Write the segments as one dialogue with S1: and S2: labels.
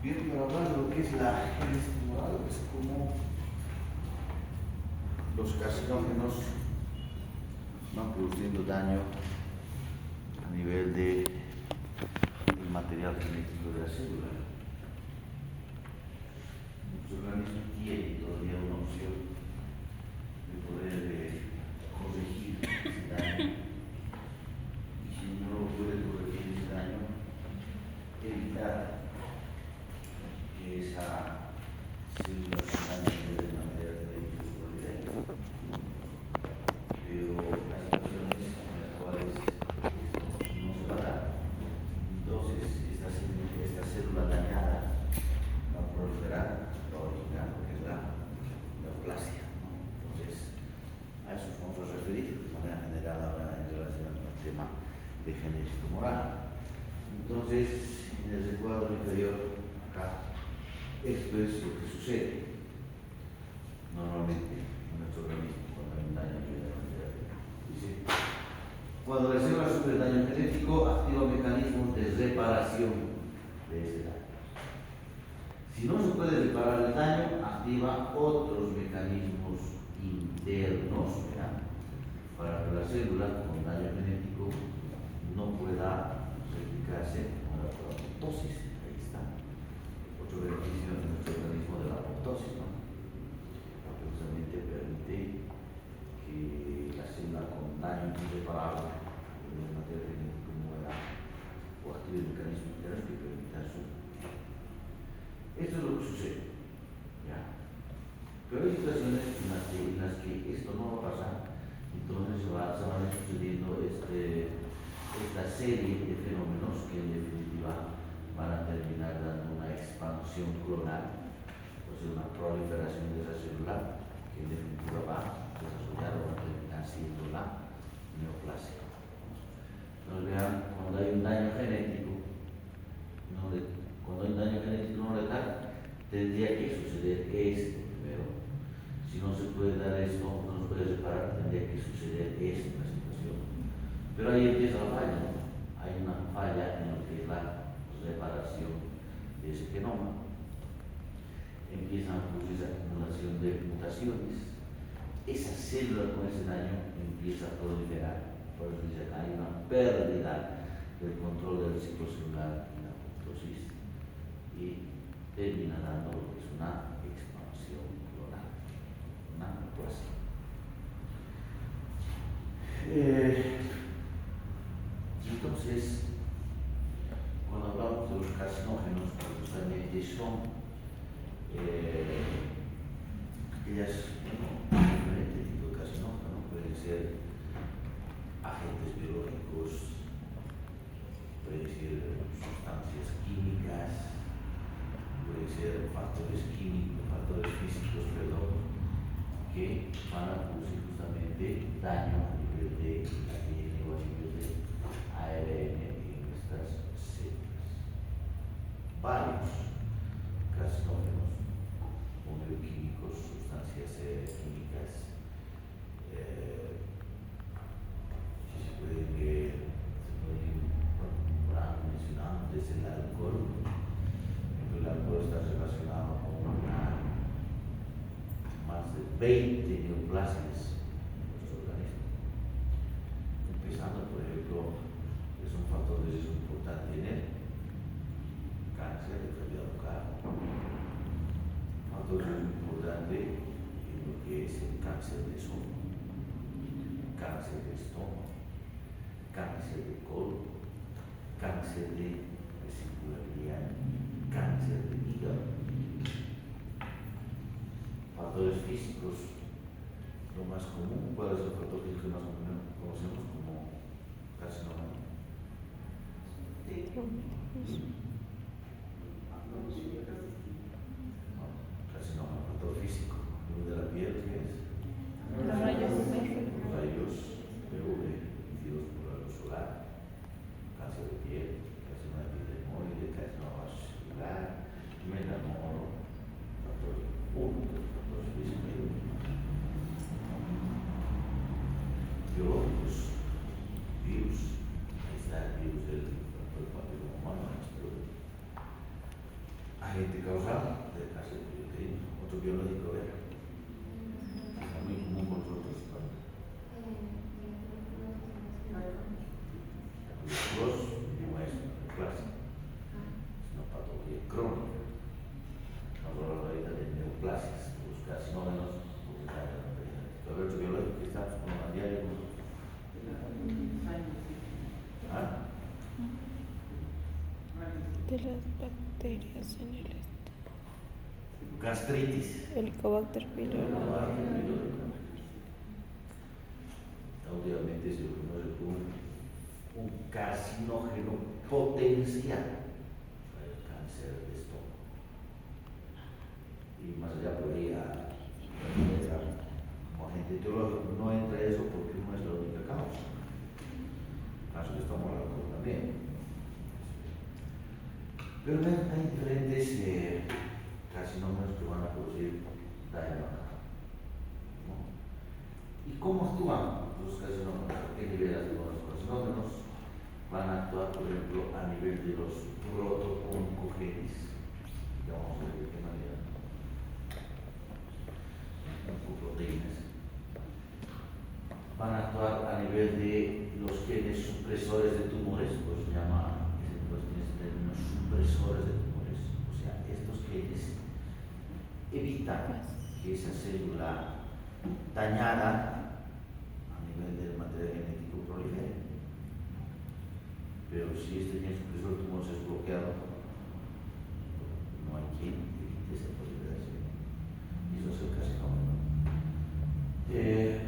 S1: Bien, para hablar de lo que es la génesis tumoral, es como los carcinógenos van produciendo daño a nivel del material genético de la célula. Nuestro organismo tiene todavía una opción de poder corregir ese daño, y si no puede corregir ese daño, evitar que esa célula se dañe de una manera tradicional. Pero hay situaciones en las cuales esto no se va a dar. Entonces, esta célula dañada va a proliferar, va a originar lo que es la neoplasia, ¿no? Entonces, a eso nos vamos a referir de manera general ahora en relación al tema de génesis tumoral. Entonces, en el recuadro inferior, acá, esto es lo que sucede normalmente en nuestro organismo cuando hay un daño genético. Dice, cuando la célula sufre daño genético, activa mecanismos de reparación de ese daño. Si no se puede reparar el daño, activa otros mecanismos internos, ¿verdad?, para que la célula con daño genético no pueda replicarse con la apoptosis. Ahí está. Otro beneficio de nuestro organismo de la apoptosis, ¿no? Precisamente permite que la célula con daño irreparable de material genético muera o active mecanismos internos que permitan su. Esto es lo que sucede, ¿ya? Pero hay situaciones en las que esto no va a pasar, entonces se van sucediendo esta serie de fenómenos que en definitiva van a terminar dando una expansión clonal, o sea, una proliferación de esa célula que en definitiva va a desarrollar o va a terminar siendo la neoplasia. Entonces vean, cuando hay un daño genético no letal, tendría que suceder esto primero. Si no se puede dar esto, no se puede reparar, tendría que suceder esta situación. Pero ahí empieza la falla, ¿no? Hay una falla en lo que es la reparación de ese genoma. Empiezan a producirse acumulación de mutaciones. Esa célula con ese daño empieza a proliferar. Por eso dice acá, hay una pérdida del control del ciclo celular y la apoptosis, y termina dando lo que es una expansión clonal, una neoplasia. Entonces, cuando hablamos de los carcinógenos, justamente son aquellas, diferentes tipos de carcinógenos, pueden ser agentes biológicos, pueden ser sustancias químicas, pueden ser factores físicos, que van a producir justamente daño a nivel de ADN o a nivel de ARN en estas células. Varios carcinógenos o bioquímicos, sustancias químicas, si se pueden mencionar desde el alcohol. El alcohol está relacionado con más de 20 neoplasias en nuestro organismo. Empezando, por ejemplo, es un factor de riesgo importante en el cáncer de cavidad bucal, un factor de riesgo importante en lo que es el cáncer de esófago, cáncer de estómago, cáncer de colon, cáncer de vesícula biliar, cáncer de hígado. Factores físicos, lo más común. ¿Cuál es el factor físico más común? Conocemos como carcinógeno. Carcinógeno, factor físico. Lo de la piel, ¿qué es?
S2: Los rayos
S1: Rayos UV inducidos por la luz solar, cáncer de piel, carcinoma epidermoide, carcinoma celular, melanoma, factor 1, factor físico. Biológicos, virus, ahí está el virus del papiloma humano, agente causal del cáncer uterino, otro biológico, ¿verdad? Es muy común con nosotros. Los no es clásico, es una patología crónica. Estamos hablando ahorita de neoplasias, los carcinógenos, a ver, otro biológico que estamos con la diaria con nosotros. ¿Ah?
S2: De las bacterias en el
S1: Gastritis.
S2: Helicobacter pylori.
S1: Obviamente se lo conoce como un carcinógeno potencial para el cáncer de estómago. Y más allá podría, como agente etiológico, no entra eso porque no es la única causa. Caso que estamos hablando también. Pero hay diferentes carcinógenos que van a producir daño acá. ¿No? ¿Y cómo actúan los carcinógenos? ¿A qué nivel actúan los carcinógenos? Van a actuar, por ejemplo, a nivel de los protooncogenes. Ya vamos a ver de qué manera. Oncoproteínas. Van a actuar a nivel de los genes supresores de tumores, pues se llama términos supresores de tumores, o sea, estos genes evitan que esa célula dañada a nivel del material genético prolifere. Pero si este gen supresor de tumores es bloqueado, no hay quien evite esa proliferación. Y eso es el carcinógeno.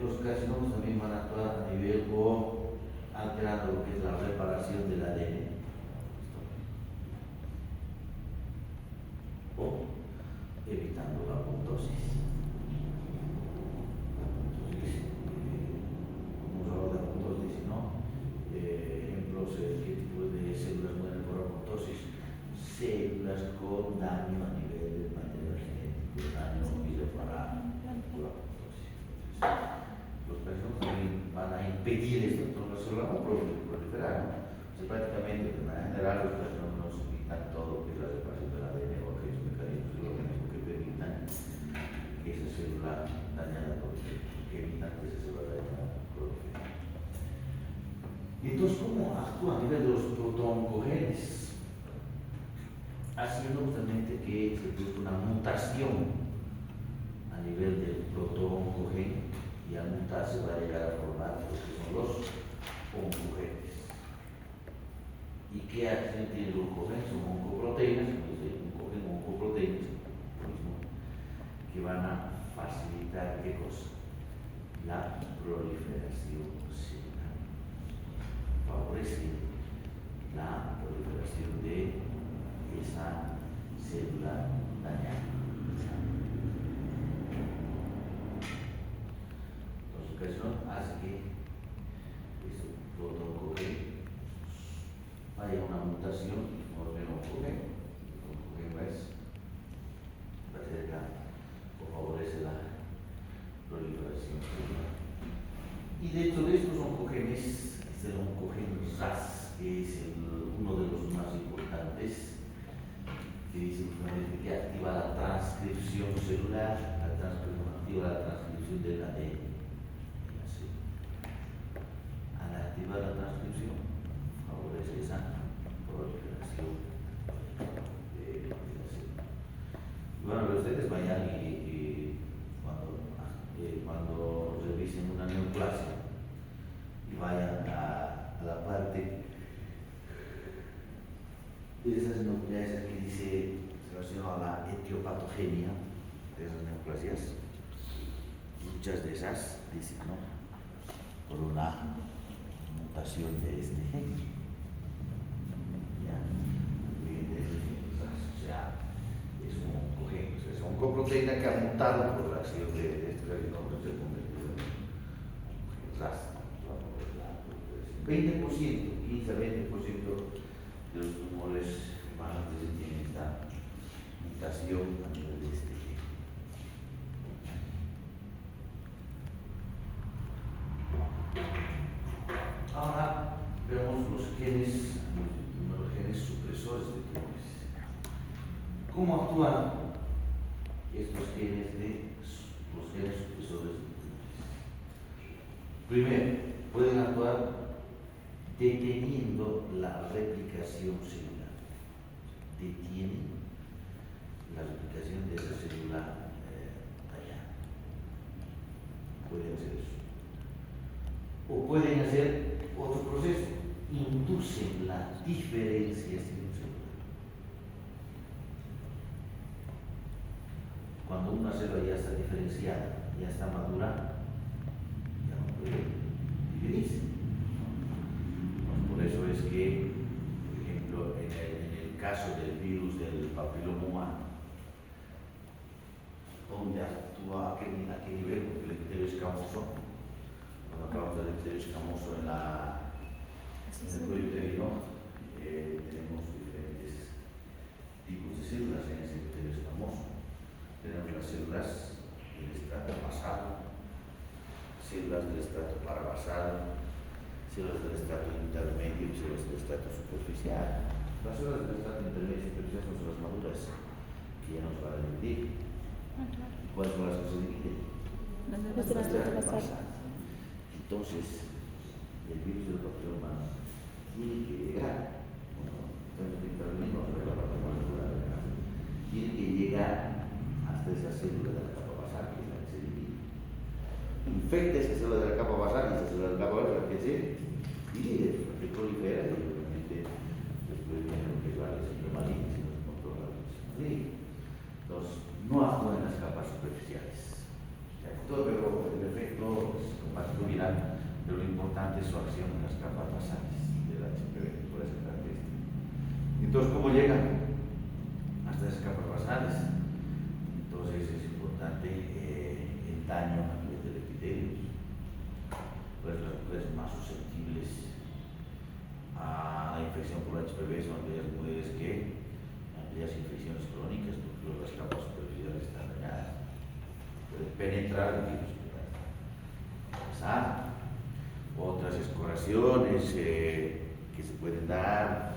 S1: Los carcinógenos también van a actuar a nivel o alterando lo que es la reparación del ADN. O evitando la apoptosis. Vamos a hablar de apoptosis, ¿no? Ejemplos, ¿qué tipo de células mueren por apoptosis? Células con daño a nivel del material genético, daño irreparable por apoptosis. Los carcinógenos también van a impedir esto, entonces la célula no puede proliferar, ¿no? O sea, prácticamente, de manera general, los carcinógenos evitan todo lo que es la separación del ADN o aquellos mecanismos del organismo que permitan que esa célula dañada prolifere, que evitan que esa célula dañada prolifere. Y entonces, ¿cómo actúa a nivel de los protooncogenes? Haciendo justamente que se produzca una mutación a nivel del protooncogen y al mutarse va a llegar a formar lo que son los oncogenes. ¿Y qué acción tiene el oncogen? Son oncoproteínas, como dice oncogen, oncoproteínas, que van a facilitar ¿qué cosa? La proliferación celular. Favorece la proliferación de esa célula dañada. Entonces, eso hace que ese protooncogen vaya a una mutación y forme el oncogen. El oncogen o favorece la proliferación celular. Y dentro de estos oncogenes es el oncogen RAS, que es uno de los más importantes, que dice justamente que activa la transcripción celular, activa la transcripción del ADN. Al activar la transcripción, favorece esa proliferación de la célula. Bueno, pero ustedes vayan y cuando revisen una neoplasia y vayan a la parte de esas neoplasias que dice relacionado a la etiopatogenia de esas neoplasias, muchas de esas dicen, ¿no? Por una mutación de este gen. ¿Ya? O sea, es un oncogen, es una oncoproteína que ha mutado por la acción de este carcinógeno, se convirtió en un RAS. 20%, 15 a 20% de los tumores humanos tienen esta mutación a nivel de este gen. Ahora vemos los genes supresores de tumores. ¿Cómo actúan estos genes de los genes supresores? Primero, pueden actuar deteniendo la replicación celular. Detienen la replicación de esa célula dañada. Pueden hacer eso. O pueden hacer otro proceso, inducen la diferenciación celular. Cuando una célula ya está diferenciada, ya está madura, ya no puede dividirse. Por eso es que, por ejemplo, en el caso del virus del papiloma humano, donde actúa a qué nivel, porque el epitelio escamoso, cuando hablamos del epitelio escamoso en el cuello uterino, tenemos diferentes tipos de células en ese epitelio escamoso. Tenemos las células del estrato basal, células del estrato parabasal, células del estrato intermedio y células del estrato superficial. Las células del estrato intermedio y superficial son las maduras que ya nos van a dividir. ¿Cuáles son las que se dividen?
S2: Las del estrato basal.
S1: Entonces, el virus del papiloma tiene que llegar, tenemos que intervenir con la parte molecular, tiene que llegar hasta esa célula de la capa basal, que es la que se divide. Infecta esa célula de la capa basal y esa célula de la capa basal que se divide, que prolifera y obviamente después viene lo que es la lesión maligna, si no se controla la lesión maligna. Entonces, no actúa en las capas superficiales. Actúa, pero el efecto es compatible viral, pero lo importante es su acción en las capas basales del HPV, por esa característica. Entonces, ¿cómo llegan hasta esas capas basales? Entonces es importante el daño a nivel del epitelio. Pues las mujeres más susceptibles a la infección por HPV son aquellas mujeres que aquellas infecciones crónicas, porque las capas superficiales están dañadas. Puede penetrar el virus, pasar. Otras escoraciones que se pueden dar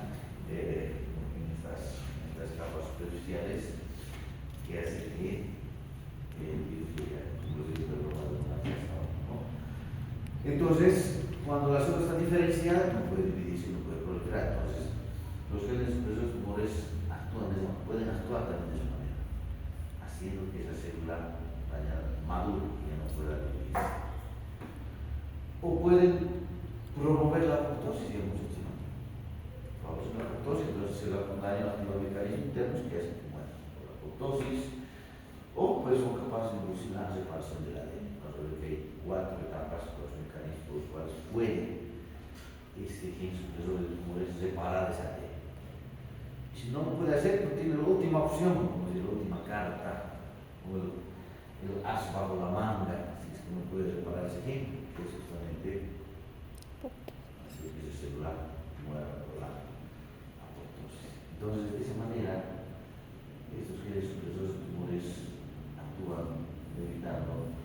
S1: en estas capas superficiales que hace que el virus llegue a Entonces, cuando la célula está diferenciada, no puede dividirse, no puede proliferar. Entonces, los genes supresores tumores pueden actuar también de esa manera, haciendo que esa célula madure y ya no pueda dividirse. O pueden promover la apoptosis, ya hemos dicho, ¿no? Promover la apoptosis, entonces se da un daño a los mecanismos internos que hacen que mueran por la apoptosis, o pues son capaces de inducir la separación del ADN. Entonces, hay 4 etapas, 4 mecanismos por los cuales puede este gen supresor de tumores separar ese ADN. Si no lo puede hacer, pues tiene la última opción, como decir, la última carta, o el as bajo la manga, si es que no puede separar ese gen, que es justamente hacer que ese celular muera por la apoptosis. Entonces, de esa manera, estos genes supresores de tumores actúan evitando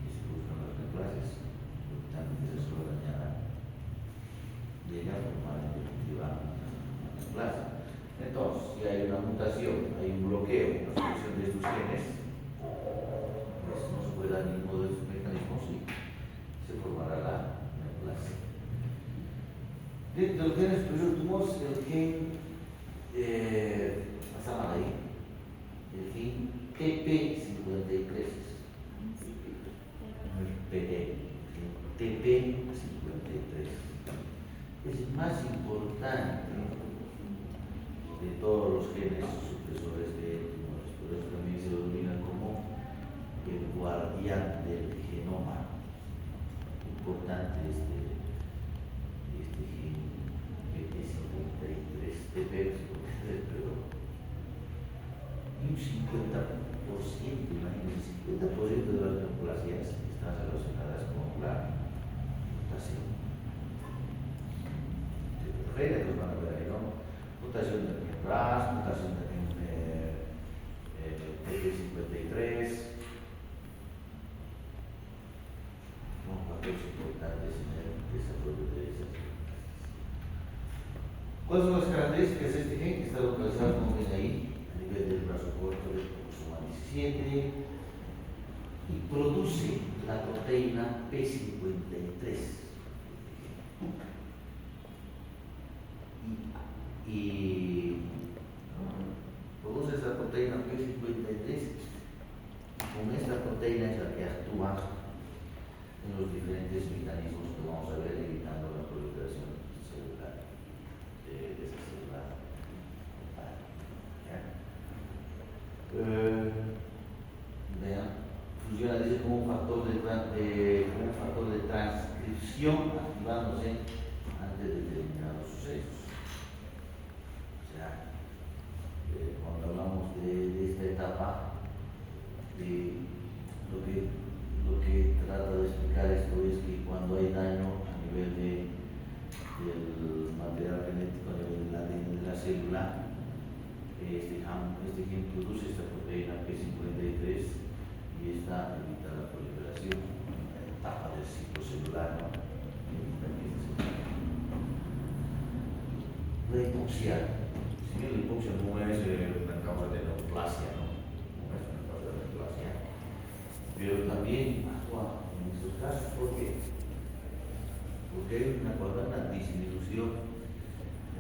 S1: que se produzcan las neoplasias, evitando que esa célula dañada llegue a formar en definitiva una neoplasia. Entonces, si hay una mutación, hay un bloqueo en la expresión de estos genes, pues no se puede dar ninguno de estos mecanismos y se formará la neoplasia. Dentro del gen expresor de tumores, el gen pasamos ahí, el gen TP53, TP53 es el más importante de todos los genes supresores de tumores, por eso también se lo denomina como el guardián del genoma. Importante este gen TP53, pero y un 50%, imagínense, 50% de las neoplasias están relacionadas con la mutación. De los van a ver ahí, ¿no? Mutación del RAS, mutación del TP53, son papeles importantes en el desarrollo de esas. ¿Cuáles son las características de este gen que está localizado, como ven ahí, en el nivel del brazo corto del cromosoma 17 y produce la proteína P53. Y produce esta proteína P53 y con esta proteína es la que actúa en los diferentes mecanismos que vamos a ver, evitando la proliferación celular de esa célula. Vean, funciona dice, como un factor de transcripción activándose ante determinados sucesos. O sea, cuando hablamos de esta etapa, lo que trata de explicar esto es que cuando hay daño a nivel del material genético, a nivel del ADN de la célula, este gen produce esta proteína P53 y esta evita la proliferación en la etapa del ciclo celular, ¿no? La hipoxia, si bien la hipoxia no es una causa de neoplasia, ¿no? No es una causa de neoplasia, pero también actúa en estos casos porque cuando hay una disminución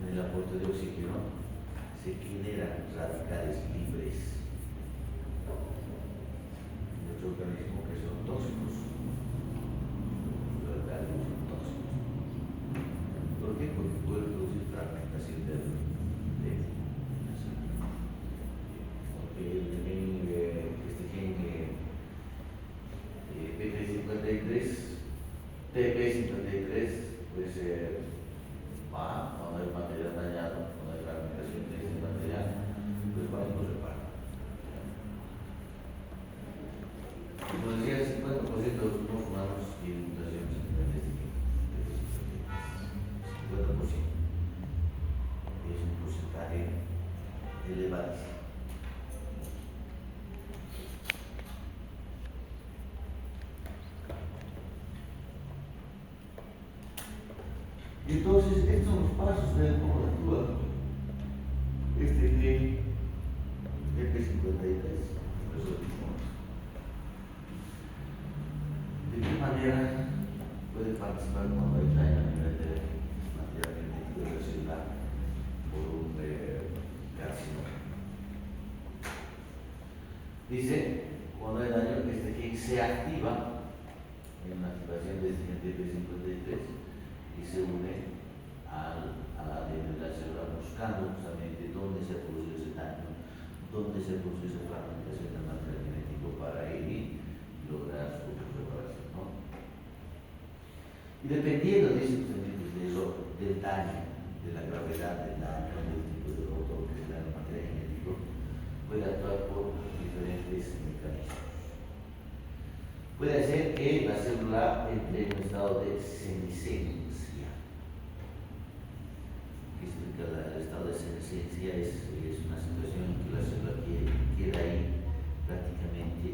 S1: en el aporte de oxígeno, se generan radicales libres en nuestro organismo que son tóxicos. Los radicales son tóxicos. ¿Por qué? Porque pueden producir fragmentación del TP53, pues cuando hay material dañado, cuando hay fragmentación de este material, pues va y lo repara. Como decía, el 50% de los tumores humanos tienen mutaciones en el TP53. 50%. Es un porcentaje elevadísimo. Entonces, estos son los pasos de cómo actúa este gen TP53. ¿De qué manera puede participar cuando hay daño a nivel de material genético de la célula por un carcinoma? Dice, cuando hay daño, este gen se activa en la activación de este gen TP53 y se une al ADN de la célula buscando justamente dónde se produce ese daño, dónde se produce esa fragmentación del material genético para ir y lograr su reparación, ¿no? Y dependiendo de ese del daño, de la gravedad del daño, del tipo de roto que se da en el material genético, puede actuar por diferentes mecanismos. Puede hacer que la célula entre en un estado de senescencia. ¿Qué significa el estado de senescencia? Es una situación en que la célula queda ahí prácticamente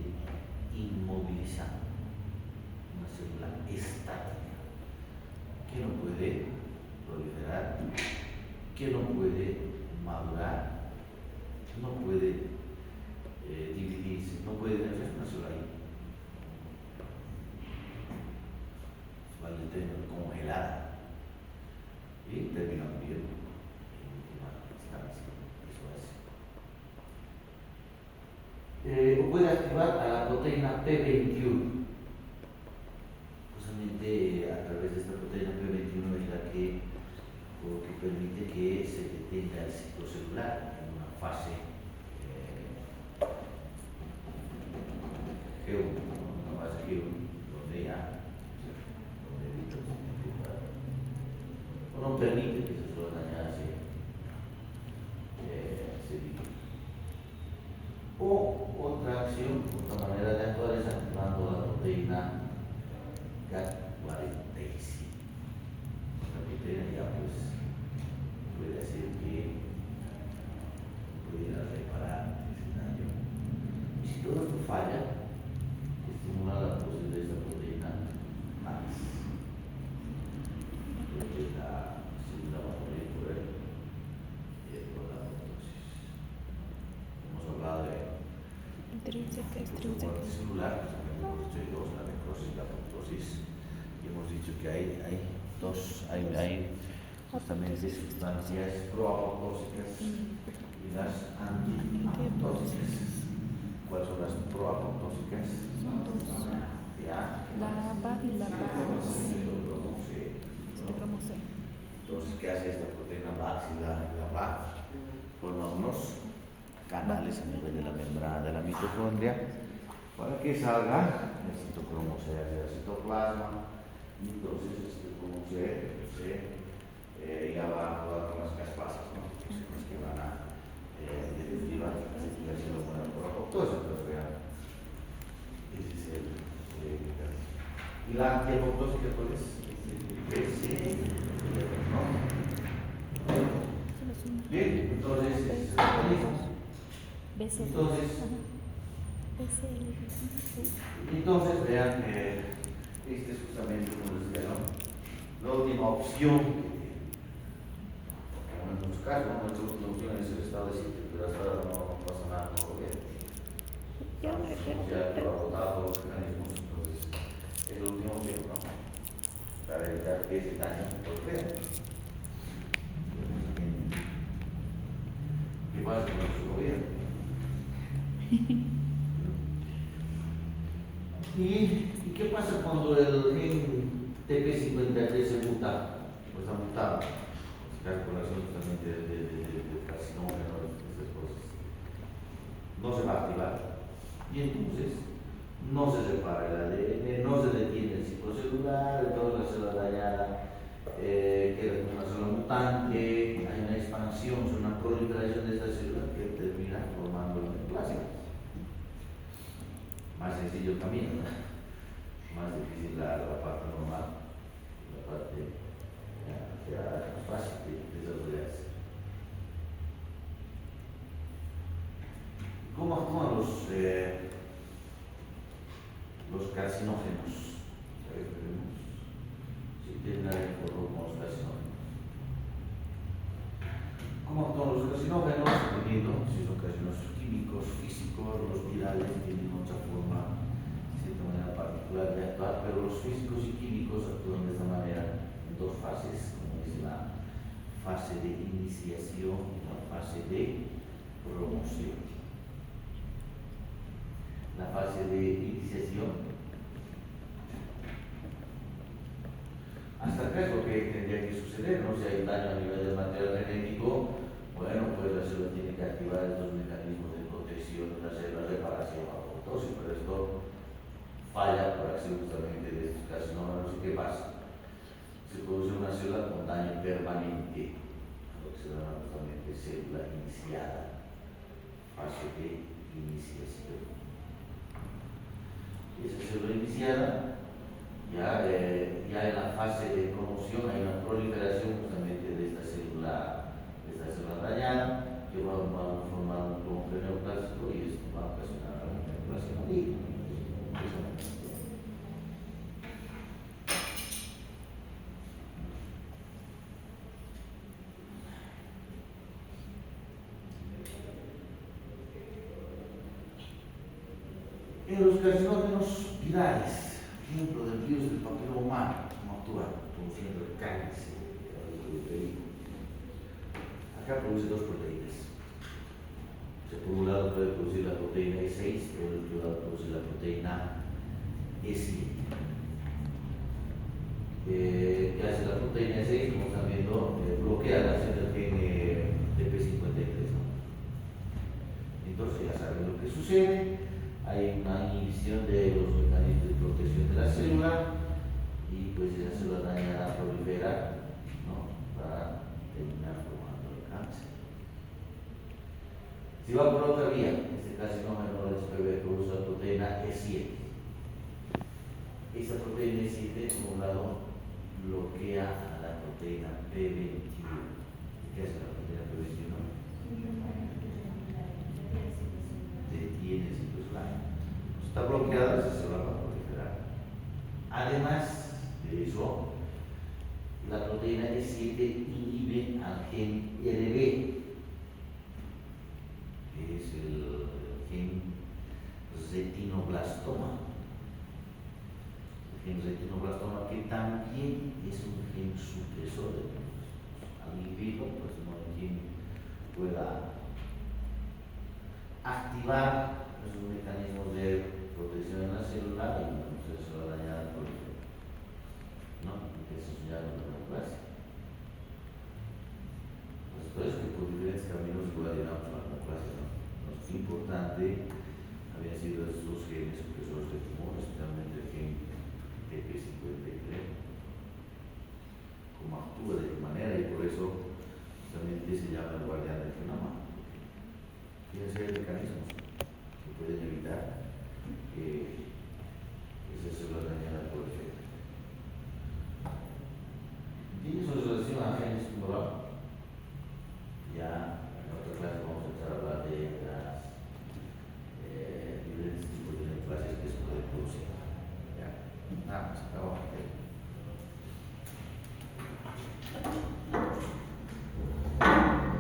S1: inmovilizada. Una célula estática, que no puede proliferar, que no puede madurar, no puede dividirse, no puede tener una célula ahí. Vale, término congelada y termina muriendo en última instancia. Eso es. O puede activar a la proteína P21. Justamente a través de esta proteína P21 es la que permite que se detenga el ciclo celular en una fase G1, una fase G1, donde ya o no permite que se suele dañar se vive. O otra acción, otra manera de actuar es activando la proteína GAT45. La proteína ya pues puede hacer que pudiera reparar ese daño. Y si todo esto falla, que hay justamente sustancias proapoptóxicas y las antiapoptóxicas. ¿Cuáles son las proapoptóxicas? Ya.
S2: La APA y la PAX.
S1: Entonces, ¿qué hace esta proteína VAX y la VAC? Forma unos canales a nivel de la membrana de la mitocondria para que salga el citocromo C hacia el citoplasma y entonces ya va a jugar con las caspasas, ¿no? Que son las que van a derivar la circulación hormonal por apoptosis, pero vean, ese es el mecanismo. ¿Y la antiapoptósica cuál es? ¿No? Bien, entonces ese es el mecanismo. Entonces vean, este es justamente como les decía, ¿no? La última opción que tiene. Como en muchos casos, ¿no? Nuestra última opción es el estado de sitio, pero hasta ahora no pasa nada con lo que ya lo ha agotado los mecanismos, entonces es la última opción, ¿no? Para evitar que ese daño se proceda. ¿Qué pasa con su gobierno? ¿Y qué pasa cuando el gen TP53 se muta? Pues ha mutado. Calculación justamente de carcinógenos, esas cosas. No se va a activar. Y entonces no se separa el ADN, no se detiene el ciclo celular, entonces la célula dañada queda como una célula mutante, hay una expansión, una proliferación de esta célula que termina formando el neoplasma. Más sencillo el camino, ¿no? Más difícil la parte normal, la parte ya más fácil de desarrollarse. ¿Cómo actúan los carcinógenos? Si tienen alguien por los carcinógenos. ¿Cómo actúan los carcinógenos? Dependiendo si son carcinógenos químicos, físicos, los virales tienen otra forma, de cierta manera particular de actuar, pero los físicos y químicos actúan de esta manera en dos fases, como es la fase de iniciación y la fase de promoción. La fase de iniciación, hasta acá es lo que tendría que suceder, ¿no? Si hay un daño a nivel del material genético, bueno, pues la célula tiene que activar estos mecanismos de protección, hacer la reparación apoptosis, pero esto falla por acción justamente de estos carcinógenos. ¿Y qué pasa? Se produce una célula con daño permanente, lo que se llama justamente célula iniciada, fase de iniciación. Y esa célula iniciada, ya en la fase de promoción hay una proliferación justamente de esta célula dañada, que va a formar un clon neoplásico y esto va a ocasionar una neoplasia maligna. En los carcinógenos virales, ejemplo del virus del papiloma humano, como actúa produciendo el cáncer, acá produce dos proteínas. Por un lado puede producir la proteína E6, por el otro lado produce la proteína E7. ¿Qué hace la proteína E6? Como están viendo, bloquea la acción del gen TP53. Entonces ya saben lo que sucede, hay una inhibición de los mecanismos de protección de la célula y pues esa célula dañada prolifera, ¿no? Para terminar formando el cáncer. Si va por otra vía, en este carcinógeno del HPV produce la proteína E7. Esa proteína E7, por un lado, bloquea a la proteína P21. ¿Qué hace la proteína P21? Detiene el ciclo celular. Está bloqueada, esa célula va a proliferar. Además de eso, la proteína E7 inhibe al gen RB, que es el gen retinoblastoma. El gen retinoblastoma, que también es un gen supresor de linfocitos. Al inhibirlo, pues no hay quien pueda activar esos mecanismos de protección en la célula y entonces se va a dañar el prolifero, ¿no? Que eso ya no es neoplasia. Pues por eso que por diferentes caminos se puede llegar a la neoplasia, ¿no? Lo importante habían sido esos genes supresores del tumor, especialmente el gen TP53, cómo actúa, de qué manera, y por eso justamente se llama el guardián del genoma. Tiene serie de mecanismos que pueden evitar que esa célula dañada por el